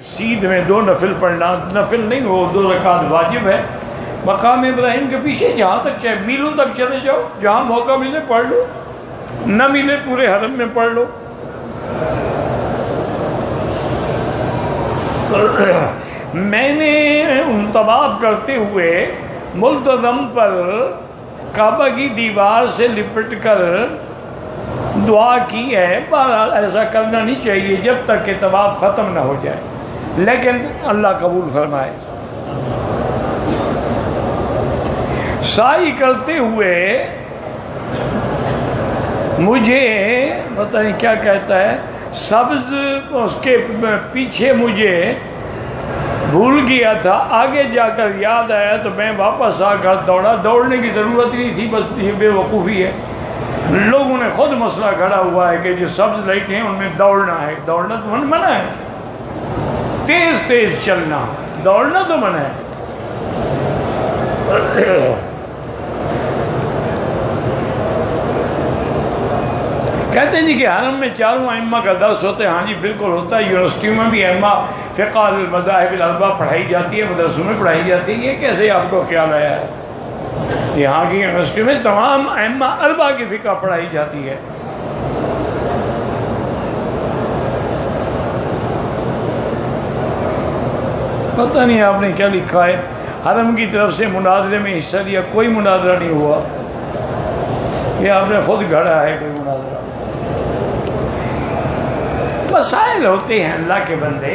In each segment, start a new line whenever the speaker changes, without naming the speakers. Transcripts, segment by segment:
सीध में 2 नफिल पढ़ना, नफिल नहीं वो 2 रकात वाजिब है। मकाम इब्राहिम के पीछे जहाँ तक चाहे मीलों तक चले जाओ, जहाँ मौका मिले पढ़ लो, न मिले पूरे हरम में पढ़ लो। मैंने तवाफ करते हुए मुल्तज़म पर काबा की दीवार से लिपट कर दुआ की है। बहरहाल ऐसा करना नहीं चाहिए जब तक कि तवाफ ख़त्म ना हो जाए, लेकिन अल्लाह कबूल फरमाए। साई करते हुए मुझे पता नहीं क्या कहता है, सब्ज उसके पीछे मुझे भूल गया था, आगे जाकर याद आया तो मैं वापस आकर दौड़ा। दौड़ने की ज़रूरत नहीं थी, बस ये बेवकूफ़ी है। लोगों ने खुद मसला खड़ा हुआ है कि जो सब्ज लाइटें हैं उनमें दौड़ना है। दौड़ना तो मना है, तेज तेज चलना, दौड़ना तो मना है। कहते हैं जी कि हरम में 4 अइम्मा का दर्स होता है। हाँ जी बिल्कुल होता है। यूनिवर्सिटियों में भी अइम्मा फ़िक़्ह अल मज़ाहिब अल अर्बा पढ़ाई जाती है, मदरसों में पढ़ाई जाती है। ये कैसे आपको ख्याल आया है? यहाँ की यूनिवर्सिटी में तमाम अइम्मा अर्बा की फ़िक़्ह पढ़ाई जाती है। पता नहीं आपने क्या लिखा है। हरम की तरफ से मुनाजरे में हिस्सा लिया, कोई मुनाजरा नहीं हुआ। ये आपने खुद गढ़ा है कोई मुनाजरा। मसाइल होते हैं अल्लाह के बंदे।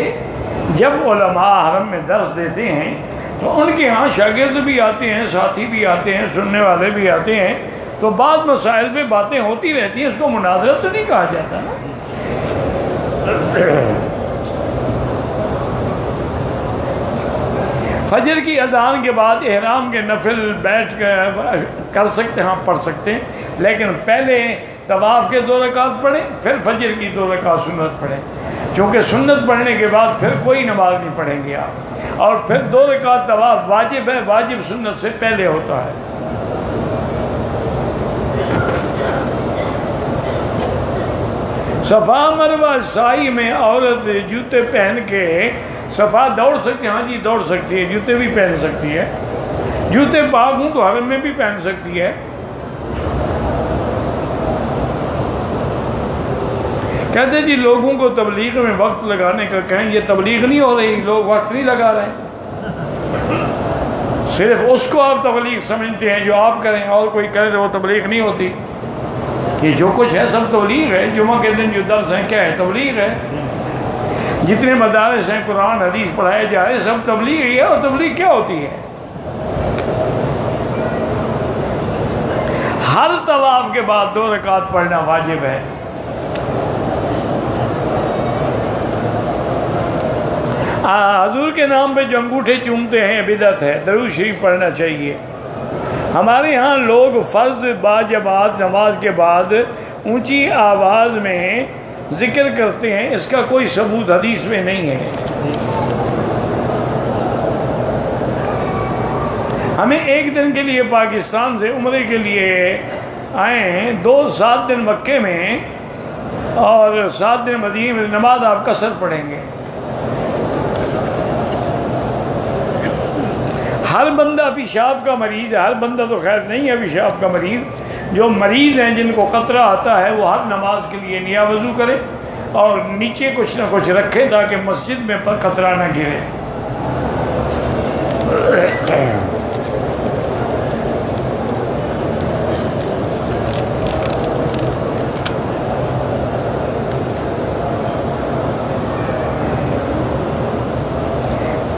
जब उलमा हरम में दर्स देते हैं तो उनके यहाँ शागिर्द भी आते हैं, साथी भी आते हैं, सुनने वाले भी आते हैं, तो बाद मसाइल पे बातें होती रहती हैं। इसको मुनाजरा तो नहीं कहा जाता ना। फजर की अजान के बाद एहराम के नफिल बैठ कर सकते हैं, हाँ पढ़ सकते हैं, लेकिन पहले तवाफ के 2 रकात पढ़ें, फिर फजर की 2 रकात सुन्नत पढ़ें। क्योंकि सुन्नत पढ़ने के बाद फिर कोई नमाज नहीं पढ़ेंगे आप। और फिर 2 रकात तवाफ वाजिब है, वाजिब सुन्नत से पहले होता है। सफ़ा मरवा साई में औरत जूते पहन के सफ़ा दौड़ सकती है। हाँ जी दौड़ सकती है, जूते भी पहन सकती है। जूते पाक हूँ तो हरम में भी पहन सकती है। कहते जी लोगों को तबलीग में वक्त लगाने का कहें, ये तबलीग नहीं हो रही, लोग वक्त नहीं लगा रहे। सिर्फ उसको आप तबलीग समझते हैं जो आप करें, और कोई करे तो वो तबलीग नहीं होती। ये जो कुछ है सब तबलीग है। जुमा के दिन जो दर्स हैं क्या है? तबलीग है। जितने मदारिस हैं कुरान हदीस पढ़ाए जा रहे सब तबलीग है। और तबलीग क्या होती है? हर तवाफ के बाद 2 रकात पढ़ना वाजिब है। हजूर के नाम पे जो अंगूठे चूमते हैं बिदअत है, दरूद शरीफ पढ़ना चाहिए। हमारे यहाँ लोग फ़र्ज़ बाजमात नमाज के बाद ऊंची आवाज़ में जिक्र करते हैं, इसका कोई सबूत हदीस में नहीं है। हमें 1 दिन के लिए पाकिस्तान से उम्रे के लिए आए हैं, 7 दिन मक्के में और 7 दिन मदीने में, नमाज आप कसर पढ़ेंगे। हर बंदा पेशाब का मरीज है, हर बंदा तो खैर नहीं है पेशाब का मरीज। जो मरीज हैं जिनको कतरा आता है वो हर नमाज के लिए निया वजू करे और नीचे कुछ ना कुछ रखे ताकि मस्जिद में कतरा ना गिरे।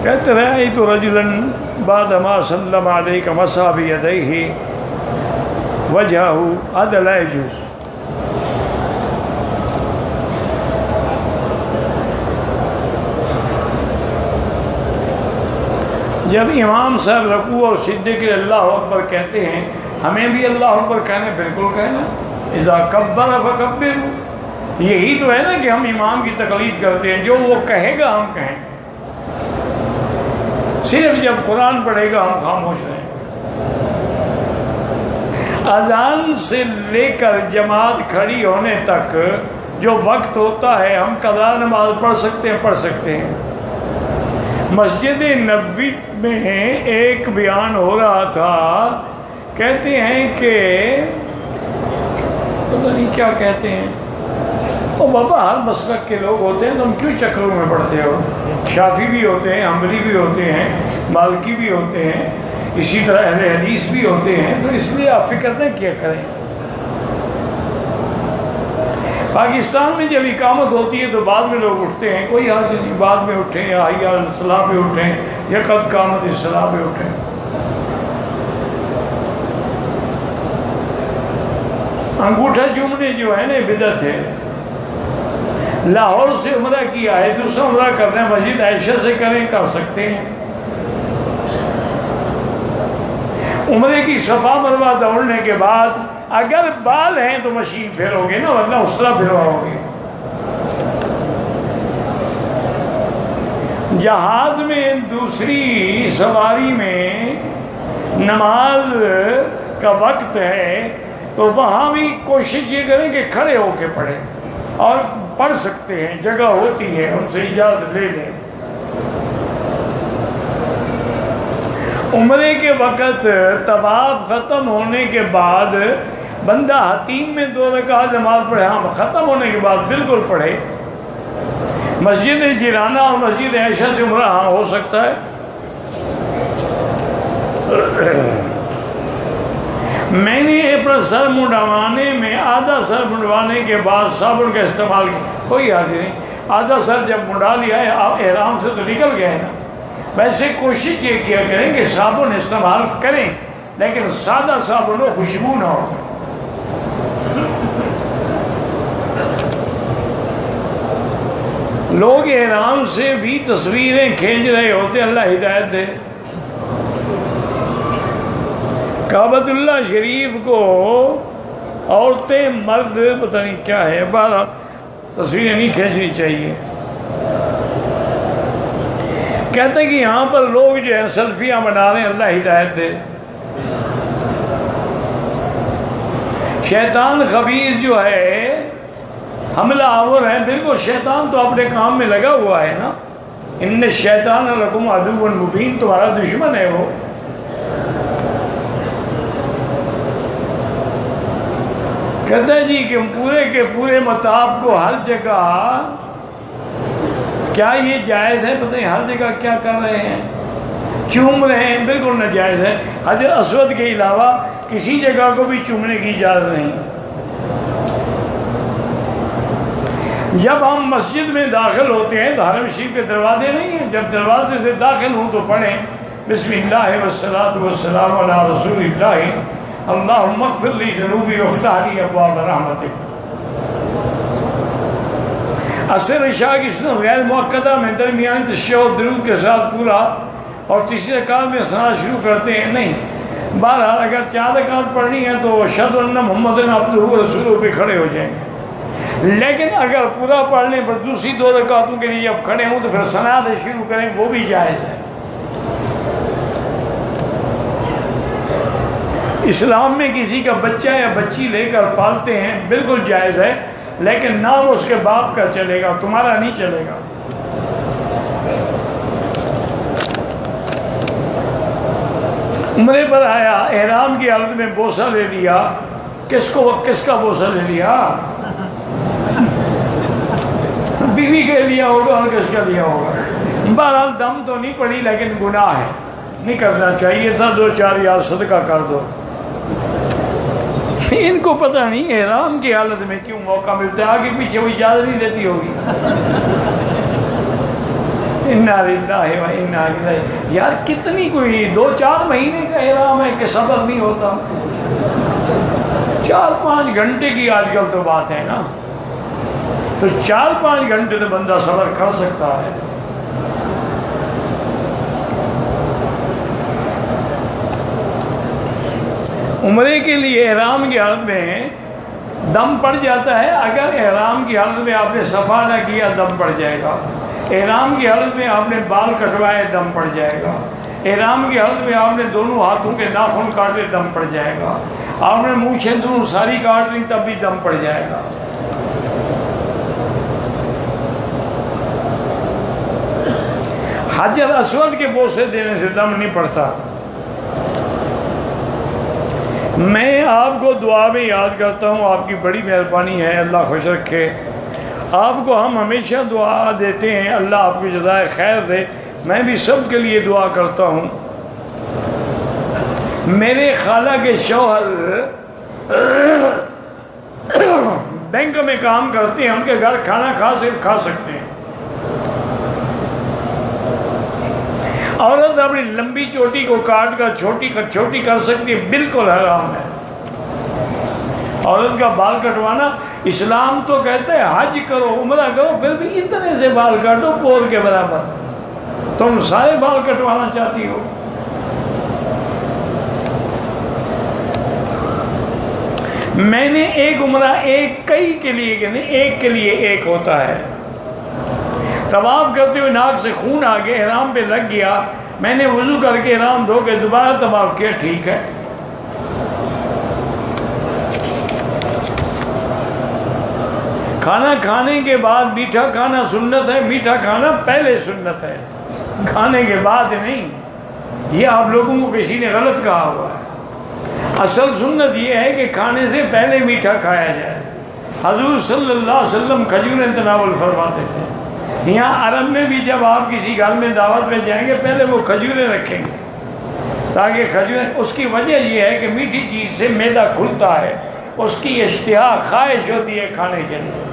कहते रहे तो रजुलन बादमा सल्लम अलैका मसा बियदैहि वजहहु अदला यजूज़। जब इमाम साहब रकू और सिजदे के अल्लाह अकबर कहते हैं, हमें भी अल्लाह अकबर कहने बिल्कुल कहना। इज़ा कब्बर फकब्बिर। यही तो है ना कि हम इमाम की तकलीद करते हैं, जो वो कहेगा हम कहें। सिर्फ जब कुरान पढ़ेगा हम खामोश रहें। अजान से लेकर जमात खड़ी होने तक जो वक्त होता है हम कज़ा नमाज पढ़ सकते हैं। मस्जिद नबवी में एक बयान हो रहा था, कहते हैं कि पता नहीं क्या कहते हैं, ओ बाबा हर मसलक के लोग होते हैं, तुम क्यों चक्रों में पड़ते हो? शाफी भी होते हैं, हम्बली भी होते हैं, मालिकी भी होते हैं, इसी तरह अहले हदीस भी होते हैं, तो इसलिए आप फिक्र नहीं किया करें। पाकिस्तान में जब इकामत होती है तो बाद में लोग उठते हैं, कोई हाल नहीं, बाद में उठें या हैया सलाह पे उठें या कद कामत सलाह पे उठें। अंगूठा चूमने जो है ना बिदअत है। लाहौर से उम्रा किया है, दूसरा उम्रा करना है, मस्जिद आयशा से करें, कर सकते हैं। उम्रे की सफा मरवा दौड़ने के बाद अगर बाल हैं तो मशीन फेरोगे ना, वरना उसरा फिरवाओगे। जहाज में दूसरी सवारी में नमाज का वक्त है तो वहां भी कोशिश ये करें कि खड़े होके पढ़ें, और पढ़ सकते हैं, जगह होती है, उनसे इजाजत ले लें। उम्रे के वक़्त तवाफ ख़त्म होने के बाद बंदा हतीम में 2 रकात नमाज पढ़े, हाँ ख़त्म होने के बाद बिल्कुल पढ़े। मस्जिद जिराना और मस्जिद आयशा से उम्रा हाँ हो सकता है। मैंने अपना सर मुंडवाने में आधा सर मुंडवाने के बाद साबुन का इस्तेमाल किया, कोई याद नहीं। आधा सर जब मुंडा लिया है आप एहराम से तो निकल गए ना। वैसे कोशिश ये किया करें कि साबुन इस्तेमाल करें, लेकिन सादा साबुन हो, खुशबू ना हो। लोग एहराम से भी तस्वीरें खींच रहे होते, अल्लाह हिदायत दे। काबतुल्लाह शरीफ को औरतें मर्द पता नहीं क्या है, बारह तस्वीरें नहीं खींचनी चाहिए। कहते हैं कि यहाँ पर लोग जो है सेल्फियाँ बना रहे हैं, अल्लाह हिदायत दे। शैतान खबीस जो है हमला आवर है, बिल्कुल शैतान तो अपने काम में लगा हुआ है ना। इन्ने शैतान लकुम अदुव्वुन मुबीन, तुम्हारा दुश्मन है वो। कहते हैं जी कि पूरे के पूरे मताफ को हर जगह, क्या ये जायज़ है? पता नहीं हर जगह क्या कर रहे हैं, चूम रहे हैं, बिल्कुल नाजायज़ है। हजर असवद के अलावा किसी जगह को भी चूमने की इजाज़त नहीं। जब हम मस्जिद में दाखिल होते हैं तो हरम शरीफ के दरवाजे नहीं हैं, जब दरवाजे से दाखिल हों तो पढ़ें बिस्मिल्लाह वस्सलातु वस्सलामु अला रसूलिल्लाह अल्लाहुम्मा अग़फ़िर ली ज़ुनूबी वफ़्तह ली अब्वाब रहमतिक। असर इशा की सुन्नत गैर मुअक्कदा में दरमियान तशहहुद दुरूद के साथ पूरा, और तीसरी रकात में सना शुरू करते हैं नहीं। बहरहाल अगर 4 रकात पढ़नी है तो अशहदु अन्ना मुहम्मदन अब्दुहु व रसूलुहु पे खड़े हो जाएंगे। लेकिन अगर पूरा पढ़ने पर दूसरी 2 रकातों के लिए जब खड़े हों तो फिर सना से शुरू करें, वो भी जायज़ है। इस्लाम में किसी का बच्चा या बच्ची लेकर पालते हैं, बिल्कुल जायज़ है, लेकिन नाम उसके बाप का चलेगा, तुम्हारा नहीं चलेगा। उम्रे पर आया, एहराम की हालत में बोसा ले लिया, किसका बोसा ले लिया? बीवी के लिया होगा और किसका लिया होगा। बहरहाल दम तो नहीं पड़ी, लेकिन गुनाह है, नहीं करना चाहिए था। 2-4 यार सदका कर दो। इनको पता नहीं एहराम की हालत में क्यों मौका मिलता है, आगे पीछे वो इजाजत नहीं देती होगी। इन्ना लिल्लाहि व इन्ना इलैहि। यार कितनी कोई 2-4 महीने का एहराम है कि सब्र नहीं होता। 4-5 घंटे की आजकल तो बात है ना, तो 4-5 घंटे तो बंदा सब्र कर सकता है। उम्रे के लिए एहराम की हालत में दम पड़ जाता है। अगर एहराम की हालत में आपने सफा ना किया, दम पड़ जाएगा। एहराम की हालत में आपने बाल कटवाए, दम पड़ जाएगा। एहराम की हालत में आपने दोनों हाथों के नाखून काटे, दम पड़ जाएगा। आपने मुँह छेदून सारी काट ली, तब भी दम पड़ जाएगा। हजर असवद के बोसे देने से दम नहीं पड़ता। मैं आपको दुआ में याद करता हूँ, आपकी बड़ी मेहरबानी है, अल्लाह खुश रखे आपको। हम हमेशा दुआ देते हैं, अल्लाह आपकी जज़ाए खैर दे। मैं भी सब के लिए दुआ करता हूँ। मेरे खाला के शौहर बैंक में काम करते हैं, उनके घर खाना खा सकते हैं। औरत अपनी लंबी चोटी को काट कर छोटी कर सकती है, बिल्कुल हराम है। औरत का बाल कटवाना, इस्लाम तो कहता है हज करो उम्रा करो, फिर भी इतने से बाल काटो पोर के बराबर। तुम सारे बाल कटवाना चाहती हो। मैंने एक उम्रा एक कई के लिए कि नहीं, एक के लिए एक होता है। तवाफ करते हुए नाक से खून आ गया, ihram पे लग गया, मैंने वुजू करके ihram धो के दोबारा तवाफ किया, ठीक है। खाना खाने के बाद मीठा खाना सुन्नत है, मीठा खाना पहले सुन्नत है, खाने के बाद नहीं। ये आप लोगों को किसी ने गलत कहा हुआ है। असल सुन्नत ये है कि खाने से पहले मीठा खाया जाए। हजूर सल्लल्लाहु अलैहि वसल्लम खजूरें तनावुल फरमाते थे। यहाँ अरब में भी जब आप किसी घर में दावत में जाएंगे, पहले वो खजूरें रखेंगे, ताकि खजूरें, उसकी वजह यह है कि मीठी चीज़ से मैदा खुलता है, उसकी इश्तिहा ख्वाहिश होती है खाने के लिए।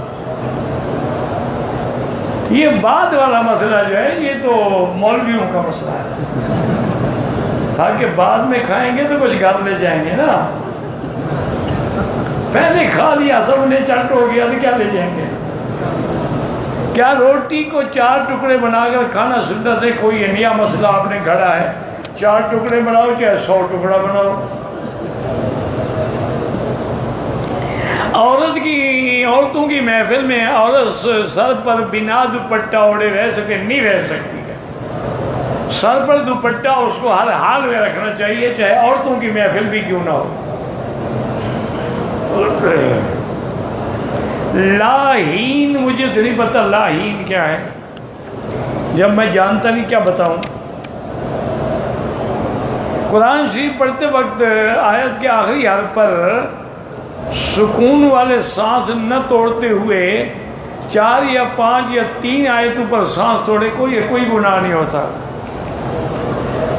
ये बाद वाला मसला जो है, ये तो मौलवियों का मसला है, ताकि बाद में खाएंगे तो कुछ घर ले जाएंगे ना। पहले खा लिया, सबने चट हो गया तो क्या ले जाएंगे। क्या रोटी को 4 टुकड़े बनाकर खाना सुन्नत है? कोई नया मसला आपने घड़ा है, 4 टुकड़े बनाओ चाहे 100 टुकड़ा बनाओ। औरतों की महफिल में औरत सर पर बिना दुपट्टा ओढ़े रह सके, नहीं रह सकती है। सर पर दुपट्टा उसको हर हाल में रखना चाहिए, चाहे औरतों की महफिल भी क्यों ना हो। लाहीन, मुझे तो नहीं पता लाहीन क्या है, जब मैं जानता नहीं क्या बताऊं। कुरान शरीफ पढ़ते वक्त आयत के आखिरी हर्फ पर सुकून वाले सांस न तोड़ते हुए 4 या 5 या 3 आयतों पर सांस तोड़े, कोई गुनाह नहीं होता।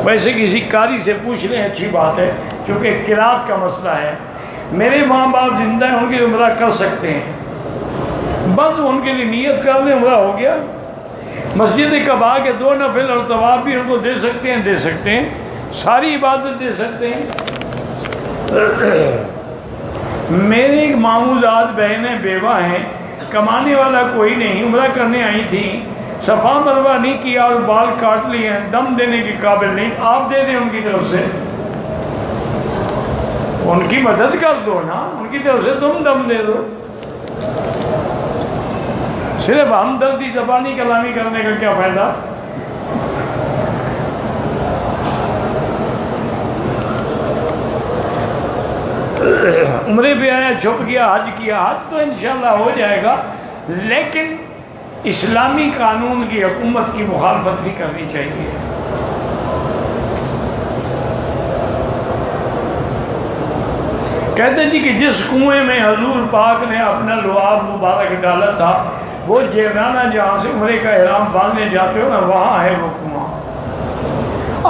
वैसे किसी कारी से पूछ लें, अच्छी बात है, क्योंकि किरात का मसला है। मेरे माँ बाप जिंदा हैं, उनके लिए उम्रा कर सकते हैं, बस उनके लिए नियत कर लें, उम्रा हो गया। मस्जिद कबा के 2 नफिल और तवाफ भी उनको दे सकते हैं, सारी इबादत दे सकते हैं। मेरे एक मामूजात बहनें बेवा हैं, कमाने वाला कोई नहीं, उम्रा करने आई थी, सफ़ा मरवा नहीं किया और बाल काट लिए हैं, दम देने के काबिल नहीं। आप दे दें उनकी तरफ से, उनकी मदद कर दो ना, उनकी तरफ से तुम दम दे दो। सिर्फ हमदर्दी ज़बानी कलामी करने का क्या फ़ायदा। उम्रे पे आया, छुप गया, हज किया, हज तो इंशाल्लाह हो जाएगा, लेकिन इस्लामी कानून की हुकूमत की मुखालफत भी करनी चाहिए। कहते जी कि जिस कुएं में हजूर पाक ने अपना लुआब मुबारक डाला था, वो जेराना जहाँ से उम्रे का ihram बांधने जाते हो ना, वहाँ है वो कुआं।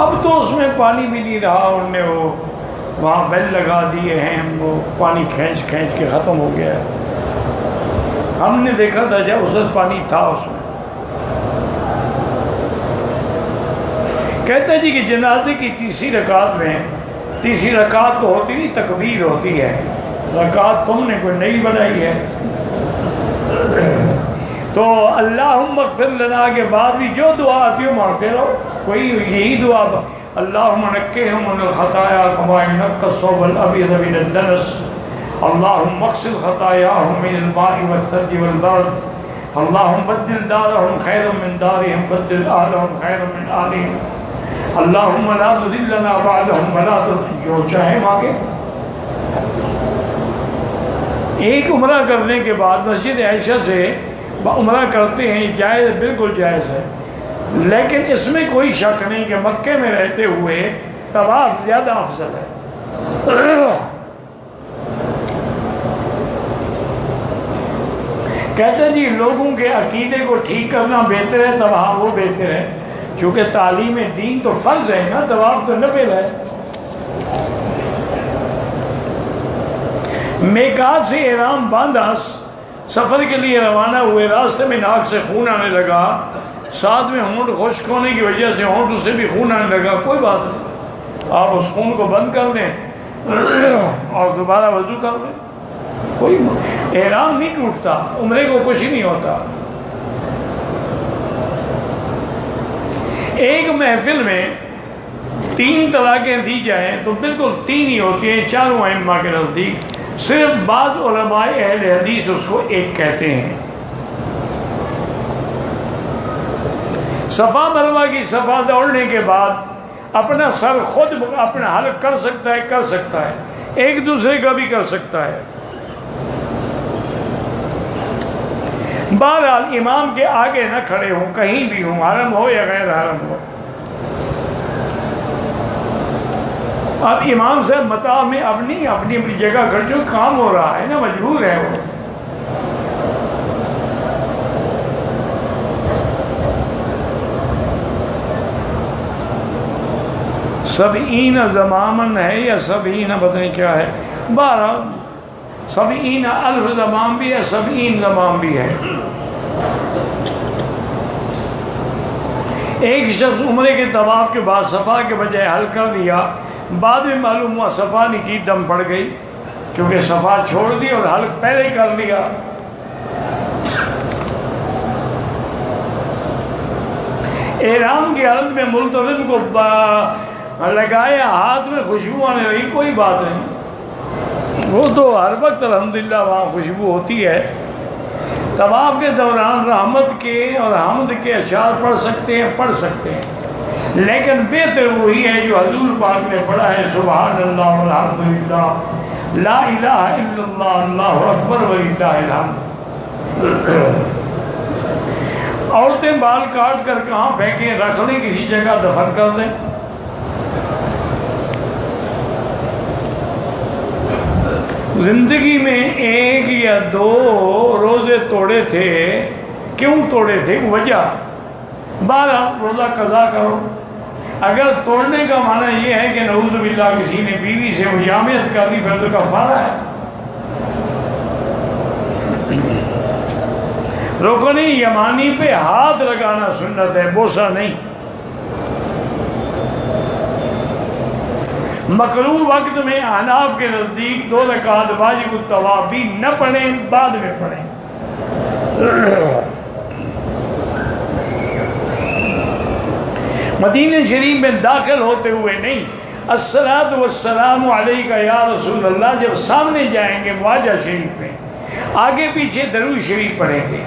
अब तो उसमें पानी भी नहीं रहा, उनने वो वहाँ बेल लगा दिए हैं, वो पानी खींच के ख़त्म हो गया है। हमने देखा था जब उस पानी था उसमें। कहते जी कि जनाजे की तीसरी रकात में, तीसरी रकात तो होती नहीं, तकबीर होती है। रकात तुमने कोई नई बनाई है। तो अल्लाहुम्मा इग़फिर लना के बाद भी जो दुआ आती हो मांगते रहो। कोई यही दुआ, अल्लाहुम्मा नक्किहुम मिनल खताया कमा युनक्का अस-सौबुल अबयद मिनद दनस, अल्लाहुम्मा इग़सिल खतायाहुम मिनल माइ वस-सल्जि वल बर्द, अल्लाहुम्मा बद्दिल दारहुम खैरम मिन दारिहिम बद्दिल अहलहुम खैरम मिन अहलिहिम, अल्लाहुम्मा ला तुज़िल्लना बअदहुम वला जो चाहे मांगे। एक उम्रा करने के बाद मस्जिद आयशा से उम्रा करते हैं, जायज़, बिल्कुल जायज़ है। लेकिन इसमें कोई शक नहीं कि मक्के में रहते हुए तवाफ ज्यादा अफजल है। कहते जी लोगों के अकीदे को ठीक करना बेहतर है, तवाफ वो बेहतर है, चूंकि तालीम दीन तो फर्ज है ना, तवाफ तो नफिल है। मेकात से एहराम बांधा, सफर के लिए रवाना हुए, रास्ते में नाक से खून आने लगा, साथ में होंठ खुश्क होने की वजह से होंठ से भी खून आने लगा, कोई बात नहीं, आप उस खून को बंद कर दें और दोबारा वजू कर लें, कोई एहराम नहीं टूटता, उम्रे को कुछ ही नहीं होता। एक महफिल में 3 तलाकें दी जाएं तो बिल्कुल 3 ही होती हैं चारों अइम्मा के नजदीक, सिर्फ बाज़ उलमाए अहले हदीस उसको एक कहते हैं। सफा मरवा की सफा दौड़ने के बाद अपना सर खुद अपना हल कर सकता है, एक दूसरे का भी कर सकता है। बहरहाल इमाम के आगे न खड़े हों, कहीं भी हों, हरम हो या गैर हरम हो। अब इमाम से मता में अब नहीं, अपनी अपनी जगह खड़े, जो काम हो रहा है ना, मजबूर है वो। सबईन ज़मामन है या सबईन पता नहीं क्या है, 12 सबईन अल्फ ज़माम भी है, सबईन ज़माम भी है। एक शख्स उम्रे के तवाफ के बाद सफ़ा के बजाय हल कर दिया, बाद में मालूम हुआ सफ़ा नहीं की, दम पड़ गई, क्योंकि सफ़ा छोड़ दी और हल पहले कर लिया। एहराम की हालत में मुल्तज़िम को लगाया, हाथ में खुशबू आने लगी, कोई बात नहीं, वो तो हर वक्त अल्हम्दुलिल्लाह वहाँ खुशबू होती है। तवाफ के दौरान रहमत के और हम्द के अशार पढ़ सकते हैं, लेकिन बेहतर वही है जो हजूर पाक ने पढ़ा है, सुभान अल्लाह अल्हम्दुलिल्लाह ला इलाहा इल्लल्लाह अल्लाहु अकबर व लिल्लाहिल हम्द। औरतें बाल काट कर कहाँ फेंकें, रख लें, किसी जगह दफन कर दें। जिंदगी में 1 या 2 रोजे तोड़े थे, क्यों तोड़े थे, वजह, 12 रोजा कज़ा करो। अगर तोड़ने का माना यह है कि नऊज़ बिल्लाह किसी ने बीवी से मुजामियत कर दी, फिर तो कफ़ारा है। रुकन यमानी पे हाथ लगाना सुन्नत है, बोसा नहीं। मकरूह वक्त में हनाफ के नजदीक 2 रकात वाजिब तवाफ भी न पढ़ें, बाद में पढ़ें। मदीने शरीफ में दाखिल होते हुए नहीं, अस्सलातु वस्सलामु अलैका या रसूल अल्लाह, जब सामने जाएंगे वाजा शरीफ में, आगे पीछे दरूद शरीफ पढ़ेंगे।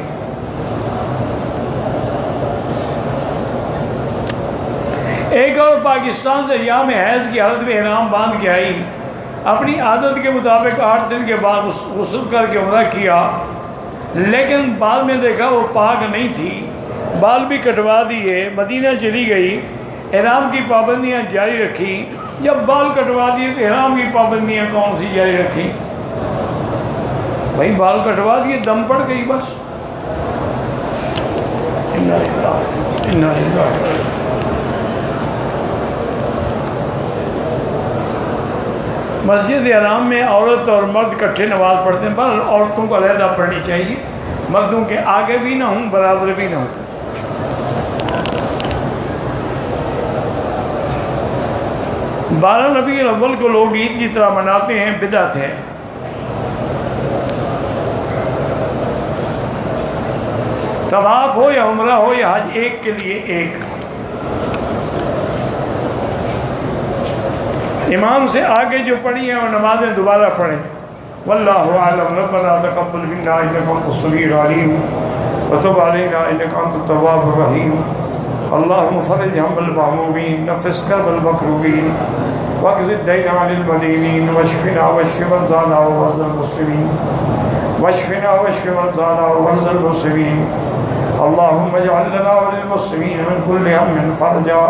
एक और पाकिस्तान से याम हैज की हालत में इनाम बांध के आई, अपनी आदत के मुताबिक 8 दिन के बाद गुस्ल करके उम्रा किया, लेकिन बाद में देखा वो पाक नहीं थी, बाल भी कटवा दिए, मदीना चली गई, इहराम की पाबंदियां जारी रखी। जब बाल कटवा दिए तो इहराम की पाबंदियां कौन सी जारी रखी? भाई बाल कटवा दिए, दम पड़ गई बस। मस्जिद हराम में औरत और मर्द इकट्ठे नमाज पढ़ते हैं, पर औरतों को अलहदा पढ़नी चाहिए, मर्दों के आगे भी ना हूँ, बराबर भी ना हूँ। बारह रबीउल अव्वल को लोग ईद की तरह मनाते हैं, बिदअत है। तवाफ हो या उम्रा हो या हज, एक के लिए एक। इमाम से आगे जो पढ़ी है वो नमाजें दोबारा पढ़ें। वल्लाहु आलम। रब्बना तक़ब्बल मिन्ना इन्नका अंतस समीउल अलीम व तुब अलैना इन्नका अंतत तव्वाबुर रहीम। अल्लाहुम्मा फ़रिज हम्मल महमूमीन, नफ़िस कर्बल मकरूबीन, वक़्ज़ि दैन अनिल मदीनीन, वश्फ़िना वश्फ़ि मर्ज़ाना व मर्ज़ल मुस्लिमीन, वश्फ़िना वश्फ़ि मर्ज़ाना व मर्ज़ल मुस्लिमीन, अल्लाहुम्मा इजअल लना व लिलमुस्लिमीन मिन कुल्लि हम्मिन फरजा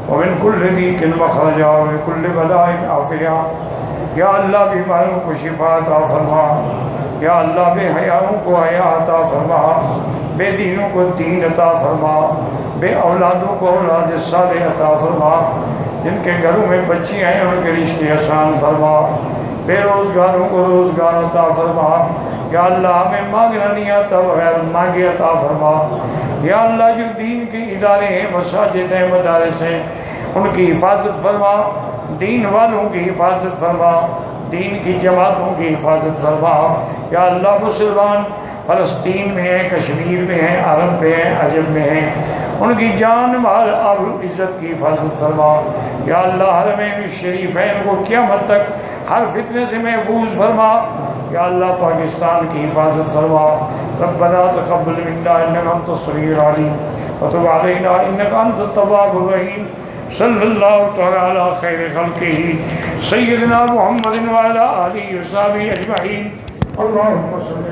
व मिन कुल्लि दीकिन मखरजा व मिन कुल्लि बलाइन आफिया। या अल्लाह बीमारों को शिफा अता फरमा, या अल्लाह बेहयाओं को हया अता फरमा, बेदीनों को दीन अता फरमा, बे औलादों को औलाद सालेह अता फरमा, जिनके घरों में बच्चियाँ हैं उनके रिश्ते आसान फरमा, बेरोजगारों को रोजगार अता फरमा। या अल्लाह हमें मांगना नहीं आता बगैर मांगे अता फरमा। या अल्लाह जो दीन के इदारे हैं, मसाजिद हैं, मदारिस हैं, उनकी हिफाजत फरमा, दीन वालों की हिफाजत फरमा, दीन की जमातों की हिफाजत फरमा। या अल्लाह मुसलमान फ़लस्तीन में हैं, कश्मीर में हैं, अरब में हैं, अजब में हैं, उनकी जान माल आबरू इज़्ज़त की हिफाजत फरमा। या अल्लाह हरमैन शरीफैन को क़यामत तक हर फितने से महफूज फरमा। या अल्लाह पाकिस्तान की हिफाजत फरमा। रब्बना तक़ब्बल मिन्ना इन्नका अंतस समीउल अलीम व तुब अलैना इन्नका अंतत तव्वाबुर रहीम। सल्लल्लाहु तआला अला खैरि खल्क़िही सय्यिदना मुहम्मदिन व अला आलिहि व सहबिही अजमईन। अल्लाहुम्मा सल्लि